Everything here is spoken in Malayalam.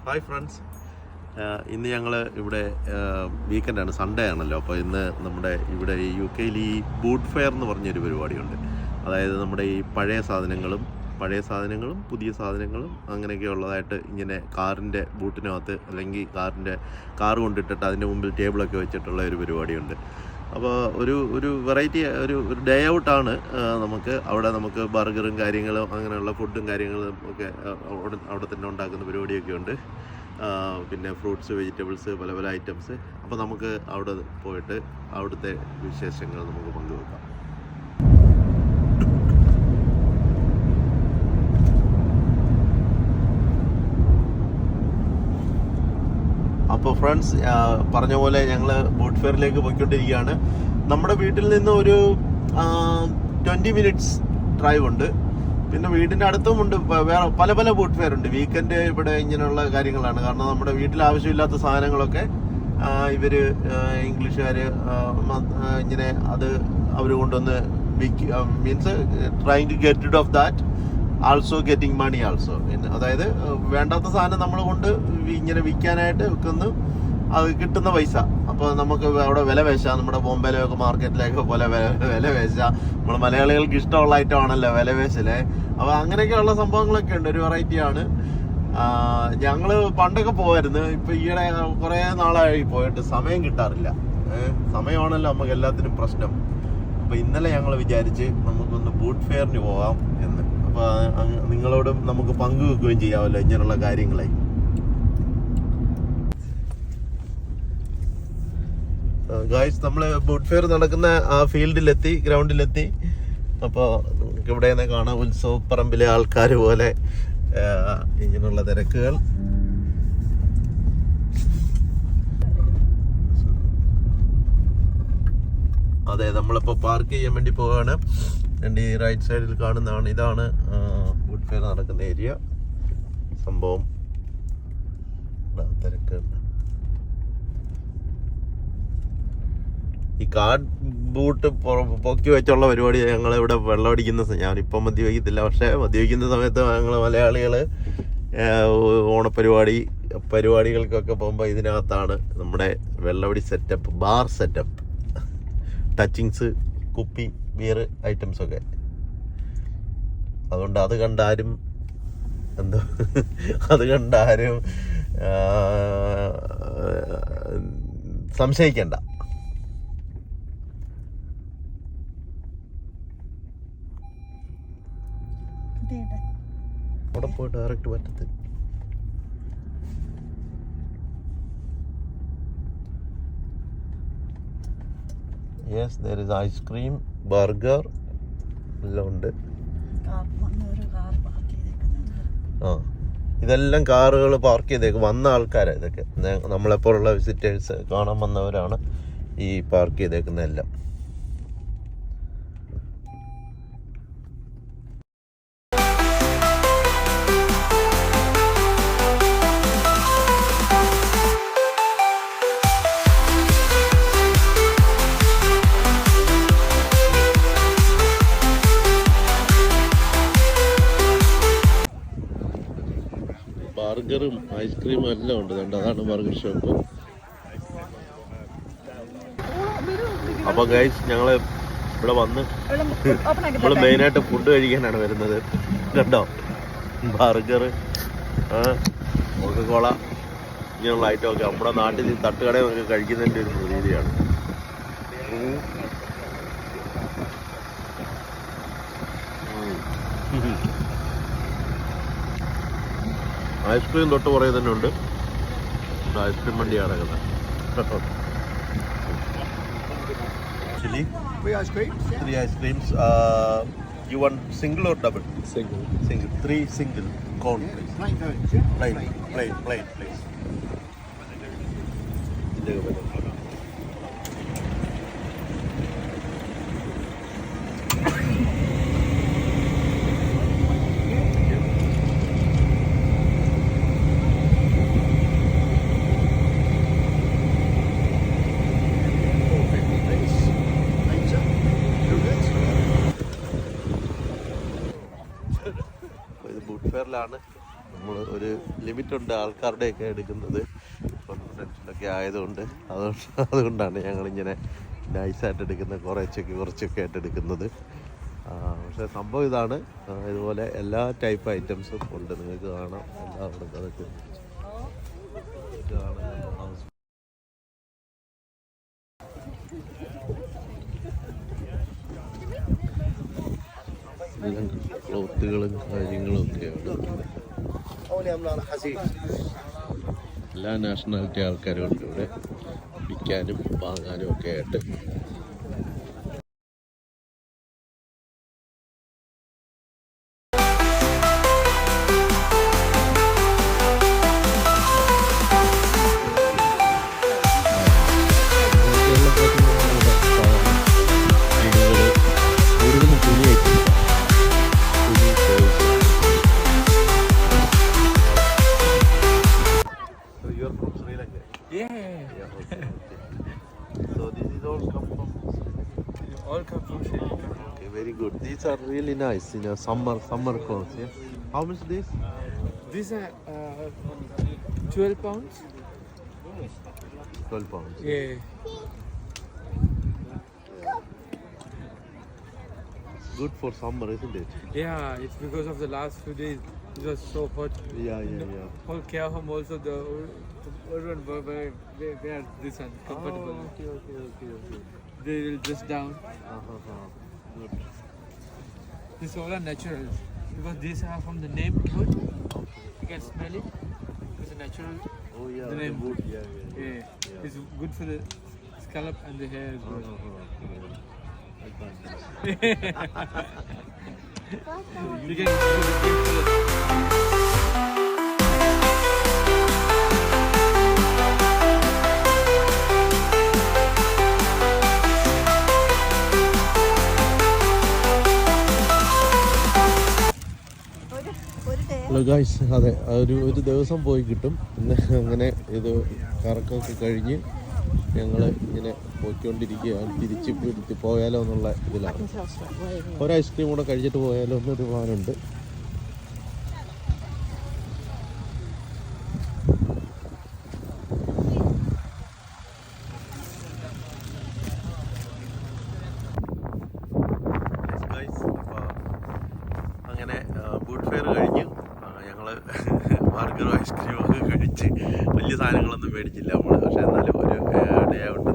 ഹായ് ഫ്രണ്ട്സ്, ഇന്ന് ഞങ്ങൾ ഇവിടെ വീക്കെൻഡാണ്, സൺഡേ ആണല്ലോ. അപ്പോൾ ഇന്ന് നമ്മുടെ ഇവിടെ ഈ UK ഈ ബൂട്ട് ഫെയർ എന്ന് പറഞ്ഞൊരു പരിപാടിയുണ്ട്. അതായത് നമ്മുടെ ഈ പഴയ സാധനങ്ങളും പുതിയ സാധനങ്ങളും അങ്ങനെയൊക്കെ ഉള്ളതായിട്ട് ഇങ്ങനെ കാറിൻ്റെ ബൂട്ടിനകത്ത് അല്ലെങ്കിൽ കാർ കൊണ്ടിട്ടിട്ട് അതിൻ്റെ മുമ്പിൽ ടേബിളൊക്കെ വെച്ചിട്ടുള്ള ഒരു പരിപാടിയുണ്ട്. അപ്പോൾ ഒരു വെറൈറ്റി ഒരു ഡേ ഔട്ടാണ്. നമുക്ക് ബർഗറും കാര്യങ്ങളും അങ്ങനെയുള്ള ഫുഡും കാര്യങ്ങളും ഒക്കെ അവിടെ തന്നെ ഉണ്ടാക്കുന്ന പരിപാടിയൊക്കെ ഉണ്ട്. പിന്നെ ഫ്രൂട്ട്സ്, വെജിറ്റബിൾസ്, പല പല ഐറ്റംസ്. അപ്പോൾ നമുക്ക് അവിടെ പോയിട്ട് അവിടുത്തെ വിശേഷങ്ങൾ നമുക്ക് പങ്കുവെക്കാം. അപ്പോൾ ഫ്രണ്ട്സ്, പറഞ്ഞ പോലെ ഞങ്ങൾ ബൂട്ട് ഫെയറിലേക്ക് പോയിക്കൊണ്ടിരിക്കുകയാണ്. നമ്മുടെ വീട്ടിൽ നിന്ന് ഒരു 20 മിനിറ്റ്സ് ഡ്രൈവ് ഉണ്ട്. പിന്നെ വീടിൻ്റെ അടുത്തുമുണ്ട് വേറെ പല പല ബൂട്ട് ഫെയർ ഉണ്ട്. വീക്കെൻഡ് ഇവിടെ ഇങ്ങനെയുള്ള കാര്യങ്ങളാണ്. കാരണം നമ്മുടെ വീട്ടിൽ ആവശ്യമില്ലാത്ത സാധനങ്ങളൊക്കെ ഇംഗ്ലീഷുകാർ ഇങ്ങനെ അവർ കൊണ്ടുവന്ന് means trying to get rid of that, also getting money also. അതായത് വേണ്ടാത്ത സാധനം നമ്മൾ കൊണ്ട് ഇങ്ങനെ വിൽക്കാനായിട്ട് വെക്കുന്നു, അത് കിട്ടുന്ന പൈസ. അപ്പോൾ നമുക്ക് അവിടെ വില പേശാം. നമ്മുടെ ബോംബെയിലൊക്കെ മാർക്കറ്റിലേക്ക് പോലെ വില പേശാം. നമ്മൾ മലയാളികൾക്ക് ഇഷ്ടമുള്ള ഐറ്റം ആണല്ലോ വില പേശല്. അപ്പോൾ അങ്ങനെയൊക്കെയുള്ള സംഭവങ്ങളൊക്കെ ഉണ്ട്. ഒരു വെറൈറ്റിയാണ്. ഞങ്ങൾ പണ്ടൊക്കെ പോകായിരുന്നു. ഇപ്പം ഈയിടെ കുറേ നാളായി പോയിട്ട് സമയം കിട്ടാറില്ല. സമയമാണല്ലോ നമുക്ക് എല്ലാത്തിനും പ്രശ്നം. അപ്പോൾ ഇന്നലെ ഞങ്ങൾ വിചാരിച്ച് നമുക്കൊന്ന് ബൂട്ട് ഫെയറിന് പോകാം എന്ന്. അപ്പോൾ നിങ്ങളോടും നമുക്ക് പങ്കുവെക്കുകയും ചെയ്യാമല്ലോ ഇങ്ങനെയുള്ള കാര്യങ്ങളെ. ഗായ്സ്, നമ്മൾ ബൂട്ട് ഫെയർ നടക്കുന്ന ആ ഗ്രൗണ്ടിലെത്തി. അപ്പോൾ ഇവിടെ നിന്ന് കാണാം ഉത്സവപ്പറമ്പിലെ ആൾക്കാർ പോലെ ഇങ്ങനെയുള്ള തിരക്കുകൾ. അതെ, നമ്മളിപ്പോൾ പാർക്ക് ചെയ്യാൻ വേണ്ടി പോവുകയാണ്. എൻ്റെ ഈ റൈറ്റ് സൈഡിൽ കാണുന്നതാണ്, ഇതാണ് ബൂട്ട് ഫെയർ നടക്കുന്ന ഏരിയ. സംഭവം തിരക്കുണ്ട്. ഈ കാർഡ് ബൂട്ട് പൊക്കി വെച്ചുള്ള പരിപാടി ഞങ്ങളിവിടെ വെള്ളമടിക്കുന്ന ഞാനിപ്പം മദ്യപിക്കത്തില്ല, പക്ഷേ മദ്യപിക്കുന്ന സമയത്ത് ഞങ്ങൾ മലയാളികൾ പരിപാടികൾക്കൊക്കെ പോകുമ്പോൾ ഇതിനകത്താണ് നമ്മുടെ വെള്ളമടി സെറ്റപ്പ്, ബാർ സെറ്റപ്പ്, ടച്ചിങ്സ്, കുപ്പി, ബിയർ ഐറ്റംസൊക്കെ. അതുകൊണ്ട് അത് കണ്ടാരും സംശയിക്കണ്ട. അവിടെ പോയി ഡയറക്റ്റ് പറ്റത്തില്ല. Yes, there is ice cream, burger എല്ലാം ഉണ്ട്. ഇതെല്ലാം കാറുകൾ പാർക്ക് ചെയ്തേക്ക് വന്ന ആൾക്കാരാണ്. ഇതൊക്കെ നമ്മളെപ്പോലുള്ള വിസിറ്റേഴ്സ് കാണാൻ വന്നവരാണ് ഈ പാർക്ക് ചെയ്തേക്കുന്നതെല്ലാം. ബർഗറും ഐസ്ക്രീമും എല്ലാം ഉണ്ട്. അതാണ് ബർഗർ ഷോപ്പ്. അപ്പോൾ ഗൈസ്, ഞങ്ങൾ ഇവിടെ വന്ന് നമ്മൾ മെയിനായിട്ട് ഫുഡ് കഴിക്കാനാണ് വരുന്നത്. കണ്ടോ, ബർഗർ, കോള, ഇങ്ങനെയുള്ള ഐറ്റമൊക്കെ നമ്മുടെ നാട്ടിൽ തട്ടുകടയിൽ നമുക്ക് കഴിക്കുന്നതിൻ്റെ ഒരു രീതിയാണ്. ഐസ്ക്രീം തൊട്ട് കുറേ തന്നെ ഉണ്ട്. ഐസ്ക്രീം വണ്ടിയാണ് കിടക്കുന്നത്. Actually, 3 ice creams. You want single or double? Single. 3 single cone, please. Plain, please. Boot ഫെയറിലാണ് നമ്മൾ ഒരു ലിമിറ്റുണ്ട് ആൾക്കാരുടെയൊക്കെ എടുക്കുന്നത്, കോൺഫിഡൻഷ്യലൊക്കെ ആയതുകൊണ്ട്. അതുകൊണ്ടാണ് ഞങ്ങളിങ്ങനെ നൈസായിട്ട് എടുക്കുന്നത്, കുറച്ചൊക്കെ ആയിട്ട് എടുക്കുന്നത്. പക്ഷേ സംഭവം ഇതാണ്, ഇതുപോലെ എല്ലാ ടൈപ്പ് ഐറ്റംസും ഉണ്ട്, നിങ്ങൾക്ക് കാണാം. എല്ലാവരും അതൊക്കെ ക്ലോത്തുകളും കാര്യങ്ങളും ഒക്കെയാണ്. എല്ലാ നാഷണാലിറ്റി ആൾക്കാരും ഉണ്ട് ഇവിടെ വിൽക്കാനും വാങ്ങാനും ഒക്കെ ആയിട്ട്. Very good. These are really nice. Summer clothes. Yeah. How much this? These are 12 pounds. 12 pounds. Yeah. It's good for summer, isn't it? Yeah, it's because of the last few days. It was so hot. Yeah. Whole care home also everyone wear this one comfortable. Okay. They will dress down. Good. These all are natural because these are from the name wood. You can smell it. It's a natural. Oh yeah. The name wood. Yeah. It's good for the scalp and the hair as well. You can hello guys, അതെ ഒരു ദിവസം പോയി കിട്ടും. പിന്നെ അങ്ങനെ ഇത് കറക്കമൊക്കെ കഴിഞ്ഞ് ഞങ്ങൾ ഇങ്ങനെ പോയിക്കൊണ്ടിരിക്കുകയാണ്. തിരിച്ച് പോയാലോ എന്നുള്ള ഇതിലാണ്. ഒരു ഐസ്ക്രീം കൂടെ കഴിച്ചിട്ട് പോയാലോ എന്നൊരു പ്ലാനുണ്ട്. അങ്ങനെ ബൂട്ട് ഫെയർ കഴിഞ്ഞു. ഞങ്ങൾ ബർഗറും ഐസ്ക്രീമും ഒക്കെ കഴിച്ച് വലിയ സാധനങ്ങളൊന്നും മേടിച്ചില്ല നമ്മൾ. പക്ഷേ എന്നാലും ഒരു ഡേ ഔട്ട്